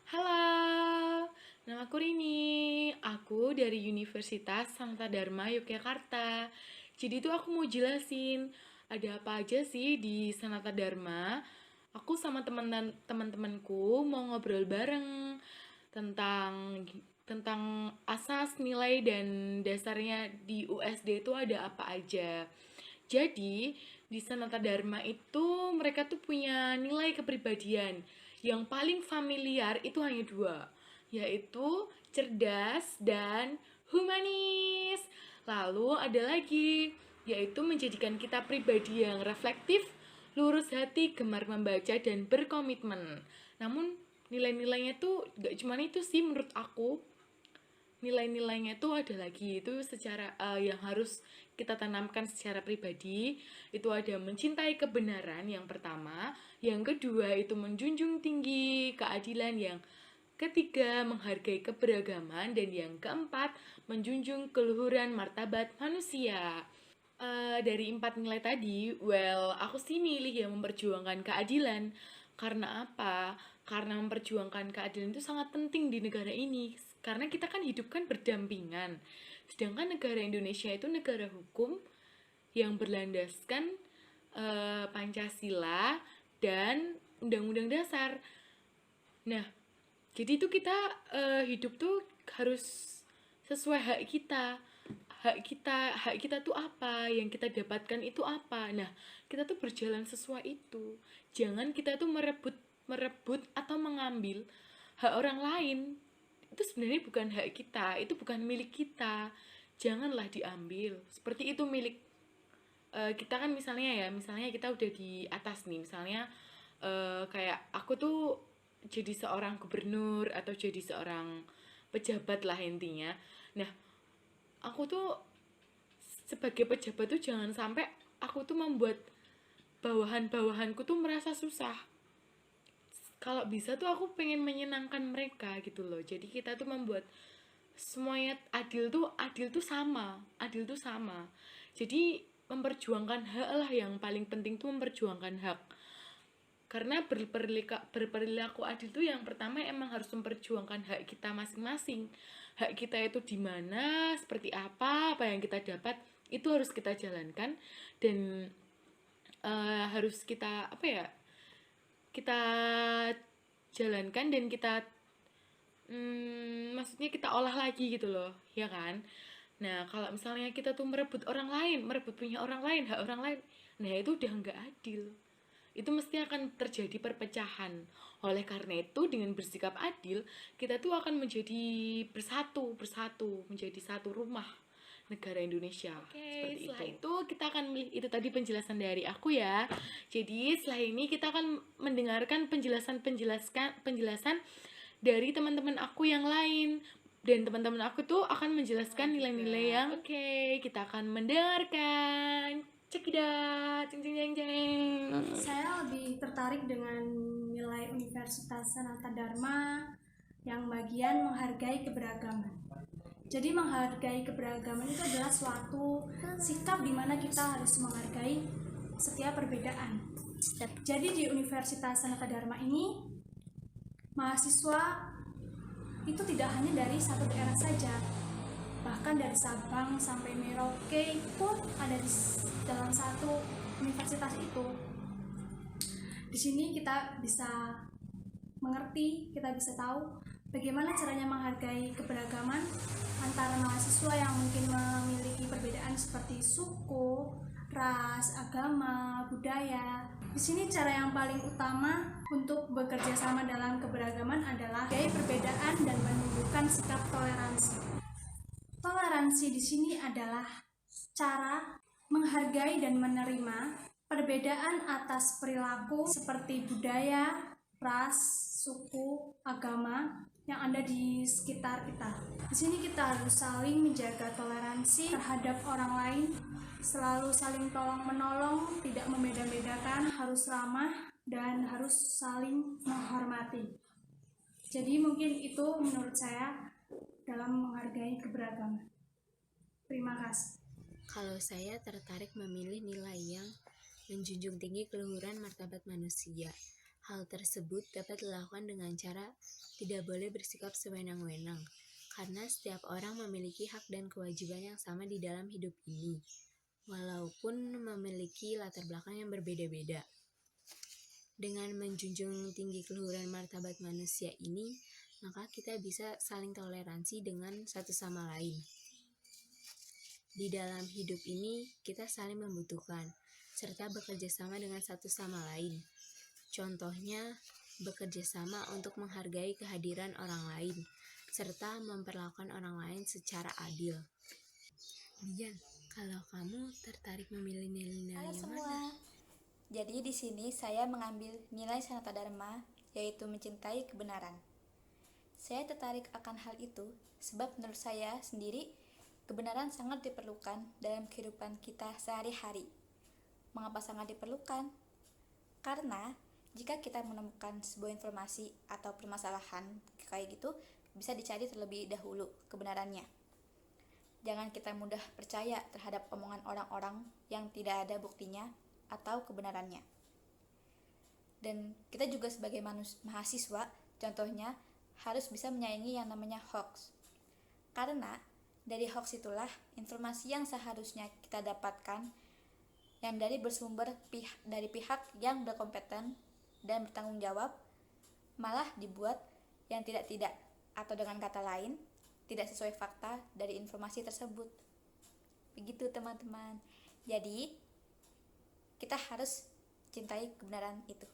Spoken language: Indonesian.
Halo, namaku Rini. Aku dari Universitas Sanata Dharma Yogyakarta. Jadi itu aku mau jelasin ada apa aja sih di Sanata Dharma. Aku sama teman-temanku mau ngobrol bareng tentang tentang asas, nilai dan dasarnya di USD itu ada apa aja. Jadi, di Sanata Dharma itu mereka tuh punya nilai kepribadian. Yang paling familiar itu hanya dua, yaitu cerdas dan humanis. Lalu ada lagi, yaitu menjadikan kita pribadi yang reflektif, lurus hati, gemar membaca, dan berkomitmen. Namun, nilai-nilainya tuh gak cuma itu sih menurut aku, nilai-nilainya itu ada lagi itu secara yang harus kita tanamkan secara pribadi. Itu ada mencintai kebenaran yang pertama, yang kedua itu menjunjung tinggi keadilan, yang ketiga menghargai keberagaman, dan yang keempat menjunjung keluhuran martabat manusia. Dari empat nilai tadi, well, aku sih milih yang memperjuangkan keadilan. Karena apa? Karena memperjuangkan keadilan itu sangat penting di negara ini. Karena kita kan hidup kan berdampingan. Sedangkan negara Indonesia itu negara hukum yang berlandaskan Pancasila dan Undang-Undang Dasar. Nah, jadi itu kita hidup tuh harus sesuai hak kita tuh apa, yang kita dapatkan itu apa. Nah, kita tuh berjalan sesuai itu. Jangan kita tuh merebut merebut atau mengambil hak orang lain. Itu sebenarnya bukan hak kita, itu bukan milik kita. Janganlah diambil seperti itu milik kita kan. Misalnya kita udah di atas nih, misalnya kayak aku tuh jadi seorang gubernur atau jadi seorang pejabat lah intinya. Nah, aku tuh sebagai pejabat tuh jangan sampai aku tuh membuat bawahan-bawahanku tuh merasa susah. Kalau bisa tuh aku pengen menyenangkan mereka gitu loh. Jadi kita tuh membuat semuanya adil tuh sama. Jadi memperjuangkan hak lah, yang paling penting tuh memperjuangkan hak. Karena berperilaku adil tuh yang pertama emang harus memperjuangkan hak kita masing-masing. Hak kita itu di mana, seperti apa yang kita dapat itu harus kita jalankan. Dan harus kita kita jalankan, dan kita maksudnya kita olah lagi gitu loh, ya kan? Nah, kalau misalnya kita tuh merebut orang lain, merebut punya orang lain, hak orang lain, nah itu udah nggak adil. Itu mesti akan terjadi perpecahan. Oleh karena itu, dengan bersikap adil, kita tuh akan menjadi bersatu, menjadi satu rumah negara Indonesia. Seperti setelah itu kita akan itu tadi penjelasan dari aku ya. Jadi setelah ini kita akan mendengarkan penjelasan dari teman-teman aku yang lain, dan teman-teman aku tuh akan menjelaskan nilai-nilai yang kita akan mendengarkan. Check it out, ceng ceng ceng ceng. Saya lebih tertarik dengan nilai Universitas Sanata Dharma yang bagian menghargai keberagaman. Jadi menghargai keberagaman itu adalah suatu sikap di mana kita harus menghargai setiap perbedaan. Jadi di Universitas Sanata Dharma ini, mahasiswa itu tidak hanya dari satu daerah saja, bahkan dari Sabang sampai Merauke pun ada di dalam satu universitas itu. Di sini kita bisa mengerti, kita bisa tahu bagaimana caranya menghargai keberagaman antara mahasiswa yang mungkin memiliki perbedaan seperti suku, ras, agama, budaya. Di sini cara yang paling utama untuk bekerja sama dalam keberagaman adalah menghargai perbedaan dan menunjukkan sikap toleransi. Toleransi di sini adalah cara menghargai dan menerima perbedaan atas perilaku seperti budaya, ras, suku, agama yang ada di sekitar kita. Di sini kita harus saling menjaga toleransi terhadap orang lain, selalu saling tolong-menolong, tidak membeda-bedakan, harus ramah dan harus saling menghormati. Jadi mungkin itu menurut saya dalam menghargai keberagaman. Terima kasih. Kalau saya tertarik memilih nilai yang menjunjung tinggi keluhuran martabat manusia. Hal tersebut dapat dilakukan dengan cara tidak boleh bersikap sewenang-wenang, karena setiap orang memiliki hak dan kewajiban yang sama di dalam hidup ini, walaupun memiliki latar belakang yang berbeda-beda. Dengan menjunjung tinggi keluhuran martabat manusia ini, maka kita bisa saling toleransi dengan satu sama lain. Di dalam hidup ini, kita saling membutuhkan, serta bekerja sama dengan satu sama lain. Contohnya, bekerja sama untuk menghargai kehadiran orang lain, serta memperlakukan orang lain secara adil. Dian, kalau kamu tertarik memilih nilai-nilai Halo yang semua. mana? Jadi di sini saya mengambil nilai Sanata Dharma, yaitu mencintai kebenaran. Saya tertarik akan hal itu sebab menurut saya sendiri kebenaran sangat diperlukan dalam kehidupan kita sehari-hari. Mengapa sangat diperlukan? Karena jika kita menemukan sebuah informasi atau permasalahan kayak gitu, bisa dicari terlebih dahulu kebenarannya. Jangan kita mudah percaya terhadap omongan orang-orang yang tidak ada buktinya atau kebenarannya. Dan kita juga sebagai mahasiswa, contohnya harus bisa menyayangi yang namanya hoax. Karena dari hoax itulah informasi yang seharusnya kita dapatkan yang dari bersumber dari pihak yang berkompeten dan bertanggung jawab, malah dibuat yang tidak-tidak, atau dengan kata lain, tidak sesuai fakta dari informasi tersebut. Begitu teman-teman. Jadi, kita harus cintai kebenaran itu.